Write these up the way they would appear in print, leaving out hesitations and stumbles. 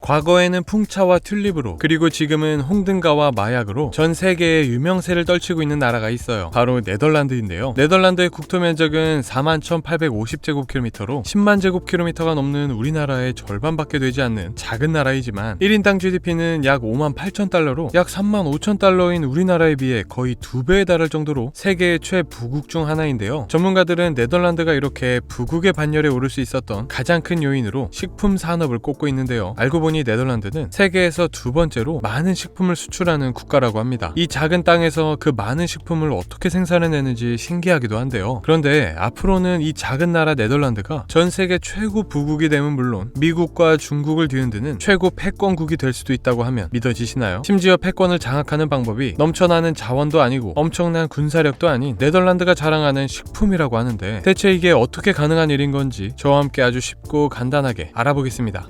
과거에는 풍차와 튤립으로, 그리고 지금은 홍등가와 마약으로 전 세계에 유명세를 떨치고 있는 나라가 있어요. 바로 네덜란드인데요. 네덜란드의 국토 면적은 41,850제곱킬로미터로 10만 제곱킬로미터가 넘는 우리나라의 절반밖에 되지 않는 작은 나라이지만 1인당 GDP는 약 5만 8천 달러로 약 3만 5천 달러인 우리나라에 비해 거의 2배에 달할 정도로 세계의 최부국 중 하나인데요. 전문가들은 네덜란드가 이렇게 부국의 반열에 오를 수 있었던 가장 큰 요인으로 식품 산업을 꼽고 있는데요. 알고 보니 네덜란드는 세계에서 두 번째로 많은 식품을 수출하는 국가라고 합니다. 이 작은 땅에서 그 많은 식품을 어떻게 생산해내는지 신기하기도 한데요. 그런데 앞으로는 이 작은 나라 네덜란드가 전 세계 최고 부국이 되면 물론 미국과 중국을 뒤흔드는 최고 패권국이 될 수도 있다고 하면 믿어지시나요? 심지어 패권을 장악하는 방법이 넘쳐나는 자원도 아니고 엄청난 군사력도 아닌 네덜란드가 자랑하는 식품이라고 하는데, 대체 이게 어떻게 가능한 일인 건지 저와 함께 아주 쉽고 간단하게 알아보겠습니다.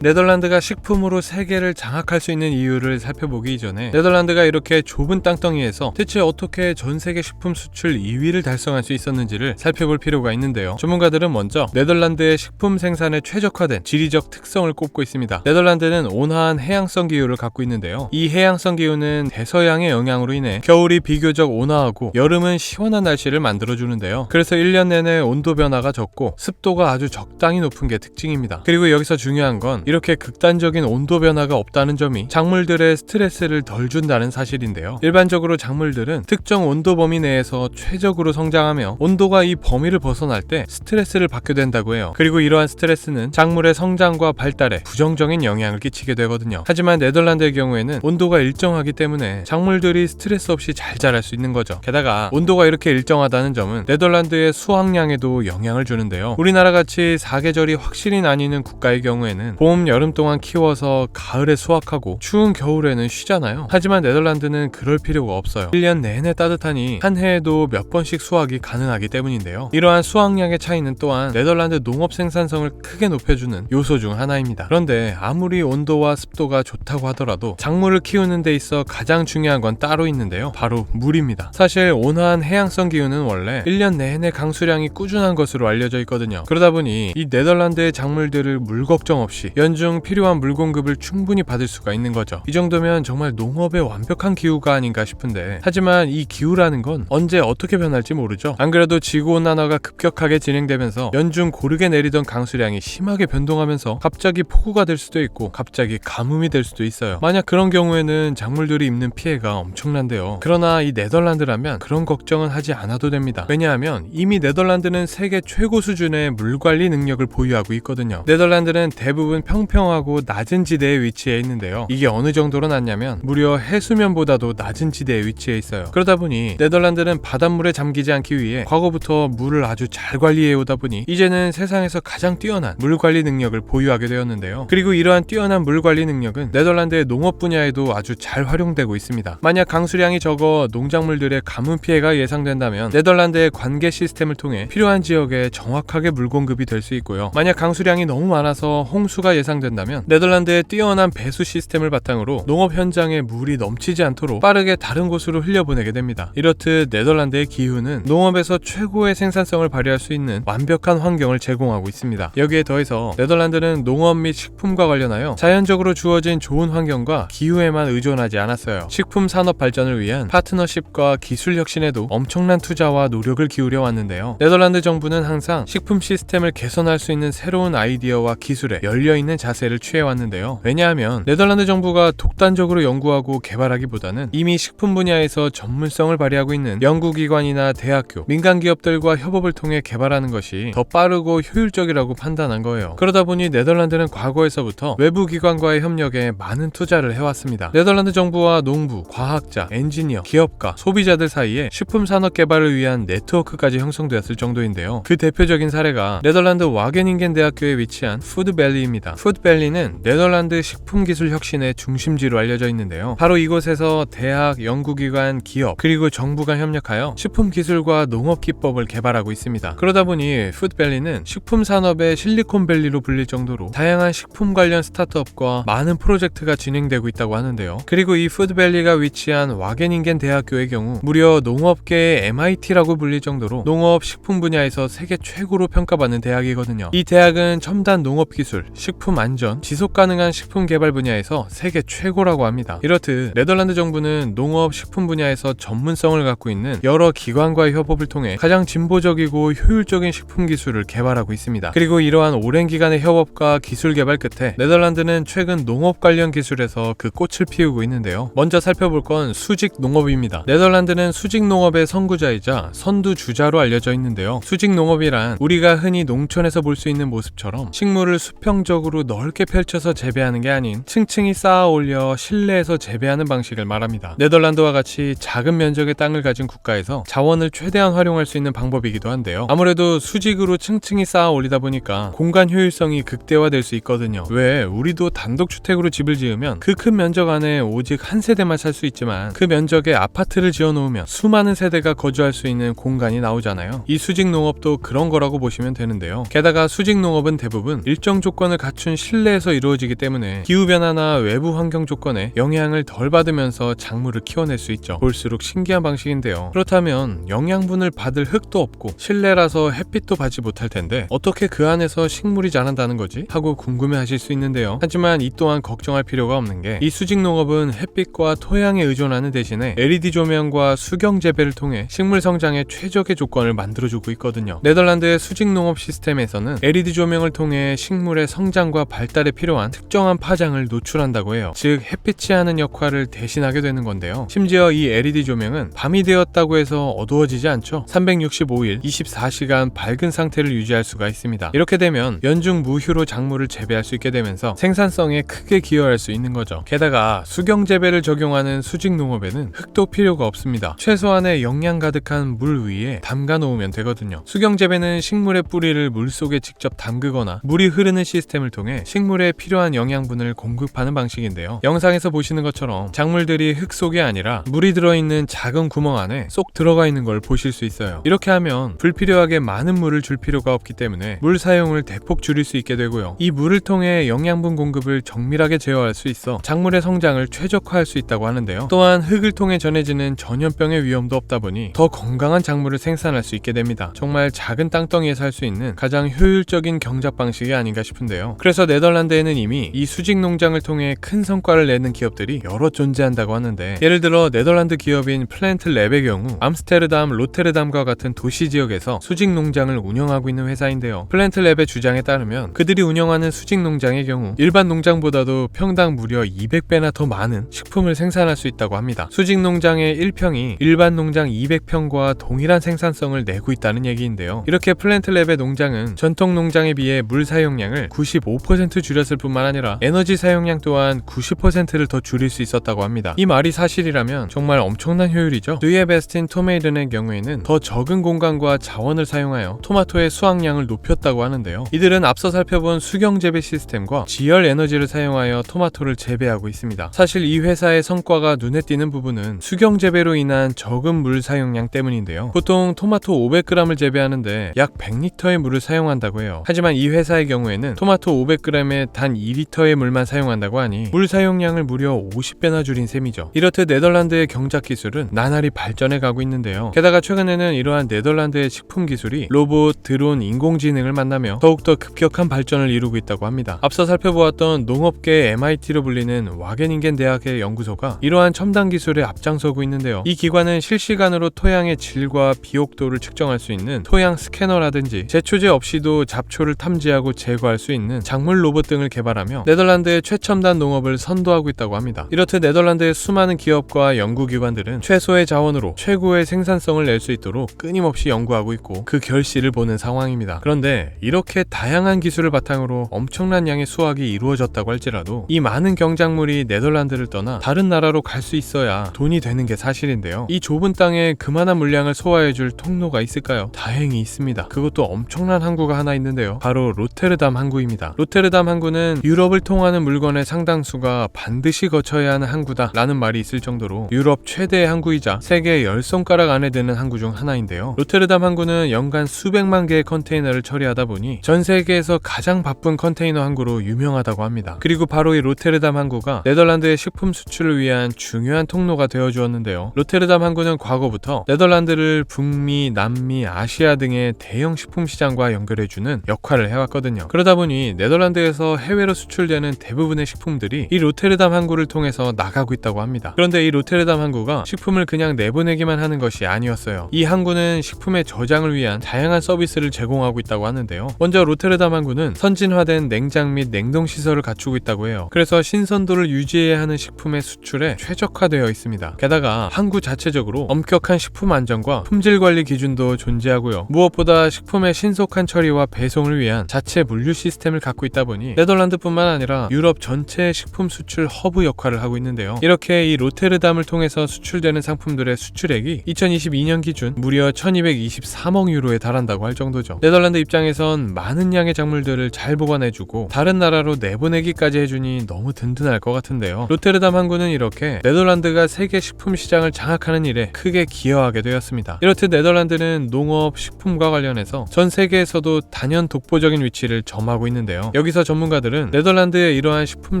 네덜란드가 식품으로 세계를 장악할 수 있는 이유를 살펴보기 이전에 네덜란드가 이렇게 좁은 땅덩이에서 대체 어떻게 전 세계 식품 수출 2위를 달성할 수 있었는지를 살펴볼 필요가 있는데요. 전문가들은 먼저 네덜란드의 식품 생산에 최적화된 지리적 특성을 꼽고 있습니다. 네덜란드는 온화한 해양성 기후를 갖고 있는데요. 이 해양성 기후는 대서양의 영향으로 인해 겨울이 비교적 온화하고 여름은 시원한 날씨를 만들어주는데요. 그래서 1년 내내 온도 변화가 적고 습도가 아주 적당히 높은 게 특징입니다. 그리고 여기서 중요한 건 이렇게 극단적인 온도 변화가 없다는 점이 작물들의 스트레스를 덜 준다는 사실인데요. 일반적으로 작물들은 특정 온도 범위 내에서 최적으로 성장하며 온도가 이 범위를 벗어날 때 스트레스를 받게 된다고 해요. 그리고 이러한 스트레스는 작물의 성장과 발달에 부정적인 영향을 끼치게 되거든요. 하지만 네덜란드의 경우에는 온도가 일정하기 때문에 작물들이 스트레스 없이 잘 자랄 수 있는 거죠. 게다가 온도가 이렇게 일정하다는 점은 네덜란드의 수확량에도 영향을 주는데요. 우리나라 같이 사계절이 확실히 나뉘는 국가의 경우에는 봄, 여름 동안 키워서 가을에 수확하고 추운 겨울에는 쉬잖아요. 하지만 네덜란드는 그럴 필요가 없어요. 1년 내내 따뜻하니 한 해에도 몇 번씩 수확이 가능하기 때문인데요. 이러한 수확량의 차이는 또한 네덜란드 농업 생산성을 크게 높여주는 요소 중 하나입니다. 그런데 아무리 온도와 습도가 좋다고 하더라도 작물을 키우는 데 있어 가장 중요한 건 따로 있는데요. 바로 물입니다. 사실 온화한 해양성 기후는 원래 1년 내내 강수량이 꾸준한 것으로 알려져 있거든요. 그러다 보니 이 네덜란드의 작물들을 물 걱정 없이 연중 필요한 물 공급을 충분히 받을 수가 있는 거죠. 이 정도면 정말 농업의 완벽한 기후가 아닌가 싶은데, 하지만 이 기후라는 건 언제 어떻게 변할지 모르죠. 안 그래도 지구온난화가 급격하게 진행되면서 연중 고르게 내리던 강수량이 심하게 변동하면서 갑자기 폭우가 될 수도 있고 갑자기 가뭄이 될 수도 있어요. 만약 그런 경우에는 작물들이 입는 피해가 엄청난데요. 그러나 이 네덜란드라면 그런 걱정은 하지 않아도 됩니다. 왜냐하면 이미 네덜란드는 세계 최고 수준의 물관리 능력을 보유하고 있거든요. 네덜란드는 대부분 평평하고 낮은 지대에 위치해 있는데요. 이게 어느 정도로 낮냐면 무려 해수면보다도 낮은 지대에 위치해 있어요. 그러다 보니 네덜란드는 바닷물에 잠기지 않기 위해 과거부터 물을 아주 잘 관리해 오다 보니 이제는 세상에서 가장 뛰어난 물 관리 능력을 보유하게 되었는데요. 그리고 이러한 뛰어난 물 관리 능력은 네덜란드의 농업 분야에도 아주 잘 활용되고 있습니다. 만약 강수량이 적어 농작물들의 가뭄 피해가 예상된다면 네덜란드의 관계 시스템을 통해 필요한 지역에 정확하게 물 공급이 될 수 있고요. 만약 강수량이 너무 많아서 홍수가 예상된다면 네덜란드의 뛰어난 배수 시스템을 바탕으로 농업 현장에 물이 넘치지 않도록 빠르게 다른 곳으로 흘려보내게 됩니다. 이렇듯 네덜란드의 기후는 농업에서 최고의 생산성을 발휘할 수 있는 완벽한 환경을 제공하고 있습니다. 여기에 더해서 네덜란드는 농업 및 식품과 관련하여 자연적으로 주어진 좋은 환경과 기후에만 의존하지 않았어요. 식품 산업 발전을 위한 파트너십과 기술 혁신에도 엄청난 투자와 노력을 기울여 왔는데요. 네덜란드 정부는 항상 식품 시스템을 개선할 수 있는 새로운 아이디어와 기술에 열려있는 자세를 취해왔는데요. 왜냐하면 네덜란드 정부가 독단적으로 연구하고 개발하기보다는 이미 식품 분야에서 전문성을 발휘하고 있는 연구기관이나 대학교, 민간기업들과 협업을 통해 개발하는 것이 더 빠르고 효율적이라고 판단한 거예요. 그러다 보니 네덜란드는 과거에서부터 외부 기관과의 협력에 많은 투자를 해왔습니다. 네덜란드 정부와 농부, 과학자, 엔지니어, 기업가, 소비자들 사이에 식품 산업 개발을 위한 네트워크까지 형성되었을 정도인데요. 그 대표적인 사례가 네덜란드 와게닝겐 대학교에 위치한 푸드밸리입니다. 푸드밸리는 네덜란드 식품기술 혁신의 중심지로 알려져 있는데요. 바로 이곳에서 대학, 연구기관, 기업, 그리고 정부가 협력하여 식품기술과 농업기법을 개발하고 있습니다. 그러다 보니 푸드밸리는 식품산업의 실리콘밸리로 불릴 정도로 다양한 식품 관련 스타트업과 많은 프로젝트가 진행되고 있다고 하는데요. 그리고 이 푸드밸리가 위치한 와게닝겐 대학교의 경우 무려 농업계의 MIT라고 불릴 정도로 농업, 식품 분야에서 세계 최고로 평가받는 대학이거든요. 이 대학은 첨단 농업기술, 식품 식품 안전, 지속 가능한 식품 개발 분야에서 세계 최고라고 합니다. 이렇듯 네덜란드 정부는 농업 식품 분야에서 전문성을 갖고 있는 여러 기관과의 협업을 통해 가장 진보적이고 효율적인 식품 기술을 개발하고 있습니다. 그리고 이러한 오랜 기간의 협업과 기술 개발 끝에 네덜란드는 최근 농업 관련 기술에서 그 꽃을 피우고 있는데요. 먼저 살펴볼 건 수직 농업입니다. 네덜란드는 수직 농업의 선구자이자 선두주자로 알려져 있는데요. 수직 농업이란 우리가 흔히 농촌에서 볼 수 있는 모습처럼 식물을 수평적으로 넓게 펼쳐서 재배하는 게 아닌 층층이 쌓아 올려 실내에서 재배하는 방식을 말합니다. 네덜란드와 같이 작은 면적의 땅을 가진 국가에서 자원을 최대한 활용할 수 있는 방법이기도 한데요. 아무래도 수직으로 층층이 쌓아 올리다 보니까 공간 효율성이 극대화될 수 있거든요. 왜 우리도 단독주택으로 집을 지으면 그 큰 면적 안에 오직 한 세대만 살 수 있지만 그 면적에 아파트를 지어 놓으면 수많은 세대가 거주할 수 있는 공간이 나오잖아요. 이 수직 농업도 그런 거라고 보시면 되는데요. 게다가 수직 농업은 대부분 일정 조건을 갖춘 실내에서 이루어지기 때문에 기후변화나 외부 환경 조건에 영향을 덜 받으면서 작물을 키워낼 수 있죠. 볼수록 신기한 방식인데요. 그렇다면 영양분을 받을 흙도 없고 실내라서 햇빛도 받지 못할 텐데 어떻게 그 안에서 식물이 자란다는 거지? 하고 궁금해하실 수 있는데요. 하지만 이 또한 걱정할 필요가 없는 게 이 수직 농업은 햇빛과 토양에 의존하는 대신에 LED 조명과 수경 재배를 통해 식물 성장에 최적의 조건을 만들어주고 있거든요. 네덜란드의 수직 농업 시스템에서는 LED 조명을 통해 식물의 성장과 발달에 필요한 특정한 파장을 노출한다고 해요. 즉 햇빛이 하는 역할을 대신하게 되는 건데요. 심지어 이 LED 조명은 밤이 되었다고 해서 어두워지지 않죠. 365일 24시간 밝은 상태를 유지할 수가 있습니다. 이렇게 되면 연중 무휴로 작물을 재배할 수 있게 되면서 생산성에 크게 기여할 수 있는 거죠. 게다가 수경 재배를 적용하는 수직 농업에는 흙도 필요가 없습니다. 최소한의 영양 가득한 물 위에 담가 놓으면 되거든요. 수경 재배는 식물의 뿌리를 물 속에 직접 담그거나 물이 흐르는 시스템을 통해 식물에 필요한 영양분을 공급하는 방식인데요. 영상에서 보시는 것처럼 작물들이 흙 속이 아니라 물이 들어있는 작은 구멍 안에 쏙 들어가 있는 걸 보실 수 있어요. 이렇게 하면 불필요하게 많은 물을 줄 필요가 없기 때문에 물 사용을 대폭 줄일 수 있게 되고요. 이 물을 통해 영양분 공급을 정밀하게 제어할 수 있어 작물의 성장을 최적화할 수 있다고 하는데요. 또한 흙을 통해 전해지는 전염병의 위험도 없다 보니 더 건강한 작물을 생산할 수 있게 됩니다. 정말 작은 땅덩이에서 할 수 있는 가장 효율적인 경작 방식이 아닌가 싶은데요. 그래서 네덜란드에는 이미 이 수직 농장을 통해 큰 성과를 내는 기업들이 여러 존재한다고 하는데, 예를 들어 네덜란드 기업인 플랜트랩의 경우 암스테르담, 로테르담과 같은 도시 지역에서 수직 농장을 운영하고 있는 회사인데요. 플랜트랩의 주장에 따르면 그들이 운영하는 수직 농장의 경우 일반 농장보다도 평당 무려 200배나 더 많은 식품을 생산할 수 있다고 합니다. 수직 농장의 1평이 일반 농장 200평과 동일한 생산성을 내고 있다는 얘기인데요. 이렇게 플랜트랩의 농장은 전통 농장에 비해 물 사용량을 95% 줄였을 뿐만 아니라 에너지 사용량 또한 90%를 더 줄일 수 있었다고 합니다. 이 말이 사실이라면 정말 엄청난 효율이죠. 드에 베스틴 토메이든의 경우에는 더 적은 공간과 자원을 사용하여 토마토의 수확량을 높였다고 하는데요. 이들은 앞서 살펴본 수경 재배 시스템과 지열 에너지를 사용하여 토마토를 재배하고 있습니다. 사실 이 회사의 성과가 눈에 띄는 부분은 수경 재배로 인한 적은 물 사용량 때문인데요. 보통 토마토 500g을 재배하는데 약 100리터의 물을 사용한다고 해요. 하지만 이 회사의 경우에는 토마토 500g에 단 2리터의 물만 사용한다고 하니 물 사용량을 무려 50배나 줄인 셈이죠. 이렇듯 네덜란드의 경작 기술은 나날이 발전해 가고 있는데요. 게다가 최근에는 이러한 네덜란드의 식품 기술이 로봇, 드론, 인공지능을 만나며 더욱더 급격한 발전을 이루고 있다고 합니다. 앞서 살펴보았던 농업계 MIT로 불리는 와게닝겐 대학의 연구소가 이러한 첨단 기술에 앞장서고 있는데요. 이 기관은 실시간으로 토양의 질과 비옥도를 측정할 수 있는 토양 스캐너라든지 제초제 없이도 잡초를 탐지하고 제거할 수 있는 작물 로봇 등을 개발하며 네덜란드의 최첨단 농업을 선도하고 있다고 합니다. 이렇듯 네덜란드의 수많은 기업과 연구기관들은 최소의 자원으로 최고의 생산성을 낼 수 있도록 끊임없이 연구하고 있고 그 결실을 보는 상황입니다. 그런데 이렇게 다양한 기술을 바탕으로 엄청난 양의 수확이 이루어졌다고 할지라도 이 많은 경작물이 네덜란드를 떠나 다른 나라로 갈 수 있어야 돈이 되는 게 사실인데요. 이 좁은 땅에 그만한 물량을 소화해줄 통로가 있을까요? 다행히 있습니다. 그것도 엄청난 항구가 하나 있는데요. 바로 로테르담 항구입니다. 로테르담 항구는 유럽을 통하는 물건의 상당수가 반드시 거쳐야 하는 항구다 라는 말이 있을 정도로 유럽 최대의 항구이자 세계 10손가락 안에 드는 항구 중 하나인데요. 로테르담 항구는 연간 수백만 개의 컨테이너를 처리하다 보니 전 세계에서 가장 바쁜 컨테이너 항구로 유명하다고 합니다. 그리고 바로 이 로테르담 항구가 네덜란드의 식품 수출을 위한 중요한 통로가 되어 주었는데요. 로테르담 항구는 과거부터 네덜란드를 북미, 남미, 아시아 등의 대형 식품 시장과 연결해주는 역할을 해왔거든요. 그러다 보니 네덜란드 네덜란드에서 해외로 수출되는 대부분의 식품들이 이 로테르담 항구를 통해서 나가고 있다고 합니다. 그런데 이 로테르담 항구가 식품을 그냥 내보내기만 하는 것이 아니었어요. 이 항구는 식품의 저장을 위한 다양한 서비스를 제공하고 있다고 하는데요. 먼저 로테르담 항구는 선진화된 냉장 및 냉동 시설을 갖추고 있다고 해요. 그래서 신선도를 유지해야 하는 식품의 수출에 최적화되어 있습니다. 게다가 항구 자체적으로 엄격한 식품 안전과 품질 관리 기준도 존재하고요. 무엇보다 식품의 신속한 처리와 배송을 위한 자체 물류 시스템을 갖고 있다 보니 네덜란드뿐만 아니라 유럽 전체의 식품 수출 허브 역할을 하고 있는데요. 이렇게 이 로테르담을 통해서 수출되는 상품들의 수출액이 2022년 기준 무려 1223억 유로에 달한다고 할 정도죠. 네덜란드 입장에선 많은 양의 작물들을 잘 보관해주고 다른 나라로 내보내기까지 해주니 너무 든든할 것 같은데요. 로테르담 항구는 이렇게 네덜란드가 세계 식품 시장을 장악하는 일에 크게 기여하게 되었습니다. 이렇듯 네덜란드는 농업, 식품과 관련해서 전 세계에서도 단연 독보적인 위치를 점하고 있는데요. 여기서 전문가들은 네덜란드의 이러한 식품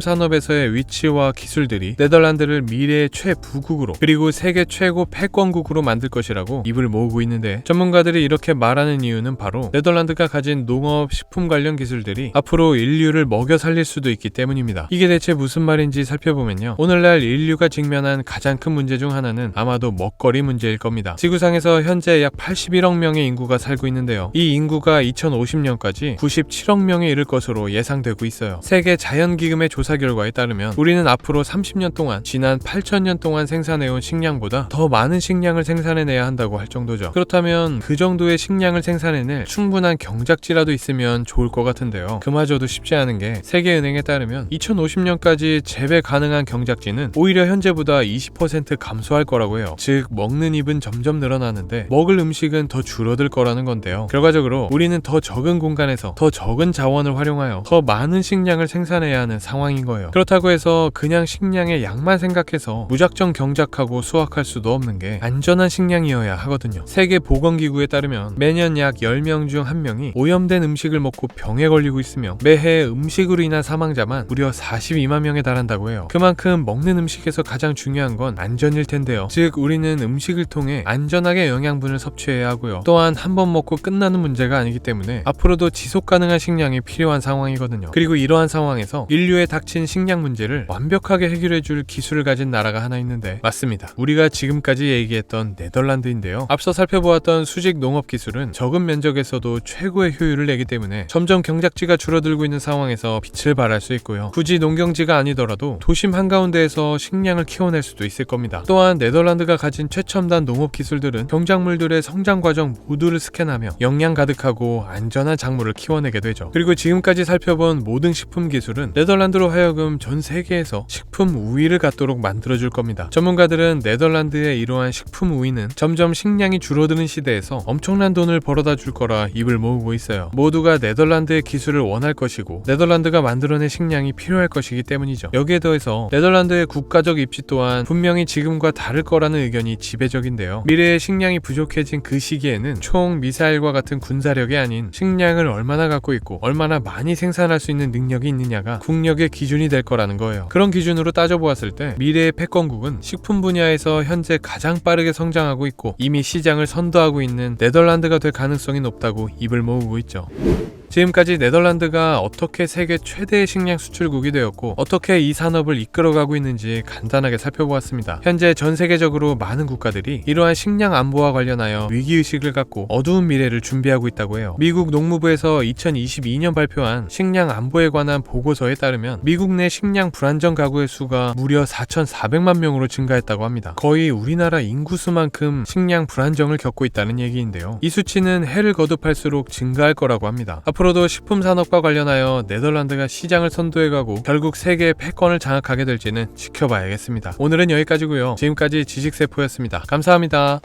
산업에서의 위치와 기술들이 네덜란드를 미래의 최부국으로 그리고 세계 최고 패권국으로 만들 것이라고 입을 모으고 있는데, 전문가들이 이렇게 말하는 이유는 바로 네덜란드가 가진 농업, 식품 관련 기술들이 앞으로 인류를 먹여 살릴 수도 있기 때문입니다. 이게 대체 무슨 말인지 살펴보면요, 오늘날 인류가 직면한 가장 큰 문제 중 하나는 아마도 먹거리 문제일 겁니다. 지구상에서 현재 약 81억 명의 인구가 살고 있는데요. 이 인구가 2050년까지 97억 명에 이를 것으로 예상되고 있어요. 세계 자연기금의 조사 결과에 따르면 우리는 앞으로 30년 동안 지난 8,000년 동안 생산해온 식량보다 더 많은 식량을 생산해내야 한다고 할 정도죠. 그렇다면 그 정도의 식량을 생산해낼 충분한 경작지라도 있으면 좋을 것 같은데요. 그마저도 쉽지 않은 게 세계은행에 따르면 2050년까지 재배 가능한 경작지는 오히려 현재보다 20% 감소할 거라고 해요. 즉 먹는 입은 점점 늘어나는데 먹을 음식은 더 줄어들 거라는 건데요. 결과적으로 우리는 더 적은 공간에서 더 적은 자원을 활용하여 더 많은 식량을 생산해야 하는 상황인 거예요. 그렇다고 해서 그냥 식량의 양만 생각해서 무작정 경작하고 수확할 수도 없는 게 안전한 식량이어야 하거든요. 세계보건기구에 따르면 매년 약 10명 중 1명이 오염된 음식을 먹고 병에 걸리고 있으며 매해 음식으로 인한 사망자만 무려 42만 명에 달한다고 해요. 그만큼 먹는 음식에서 가장 중요한 건 안전일 텐데요. 즉 우리는 음식을 통해 안전하게 영양분을 섭취해야 하고요. 또한 한 번 먹고 끝나는 문제가 아니기 때문에 앞으로도 지속 가능한 식량이 필요한 상황이거든요. 그리고 이러한 상황에서 인류에 닥친 식량 문제를 완벽하게 해결해줄 기술을 가진 나라가 하나 있는데, 맞습니다. 우리가 지금까지 얘기했던 네덜란드인데요. 앞서 살펴보았던 수직 농업 기술은 적은 면적에서도 최고의 효율을 내기 때문에 점점 경작지가 줄어들고 있는 상황에서 빛을 발할 수 있고요. 굳이 농경지가 아니더라도 도심 한가운데에서 식량을 키워낼 수도 있을 겁니다. 또한 네덜란드가 가진 최첨단 농업 기술들은 경작물들의 성장 과정 모두를 스캔하며 영양 가득하고 안전한 작물을 키워내게 되죠. 그리고 지금까지 살펴본 모든 식품 기술은 네덜란드로 하여금 전 세계에서 식품 우위를 갖도록 만들어줄 겁니다. 전문가들은 네덜란드의 이러한 식품 우위는 점점 식량이 줄어드는 시대에서 엄청난 돈을 벌어다 줄 거라 입을 모으고 있어요. 모두가 네덜란드의 기술을 원할 것이고 네덜란드가 만들어낸 식량이 필요할 것이기 때문이죠. 여기에 더해서 네덜란드의 국가적 입지 또한 분명히 지금과 다를 거라는 의견이 지배적인데요. 미래의 식량이 부족해진 그 시기에는 총, 미사일과 같은 군사력이 아닌 식량을 얼마나 갖고 있고 얼마나 많이 생산할 수 있는 능력이 있느냐가 국력의 기준이 될 거라는 거예요. 그런 기준으로 따져보았을 때 미래의 패권국은 식품 분야에서 현재 가장 빠르게 성장하고 있고 이미 시장을 선도하고 있는 네덜란드가 될 가능성이 높다고 입을 모으고 있죠. 지금까지 네덜란드가 어떻게 세계 최대의 식량 수출국이 되었고 어떻게 이 산업을 이끌어가고 있는지 간단하게 살펴보았습니다. 현재 전 세계적으로 많은 국가들이 이러한 식량 안보와 관련하여 위기의식을 갖고 어두운 미래를 준비하고 있다고 해요. 미국 농무부에서 2022년 발표한 식량 안보에 관한 보고서에 따르면 미국 내 식량 불안정 가구의 수가 무려 4,400만 명으로 증가했다고 합니다. 거의 우리나라 인구수만큼 식량 불안정을 겪고 있다는 얘기인데요. 이 수치는 해를 거듭할수록 증가할 거라고 합니다. 앞으로도 식품 산업과 관련하여 네덜란드가 시장을 선도해가고 결국 세계의 패권을 장악하게 될지는 지켜봐야겠습니다. 오늘은 여기까지고요. 지금까지 지식세포였습니다. 감사합니다.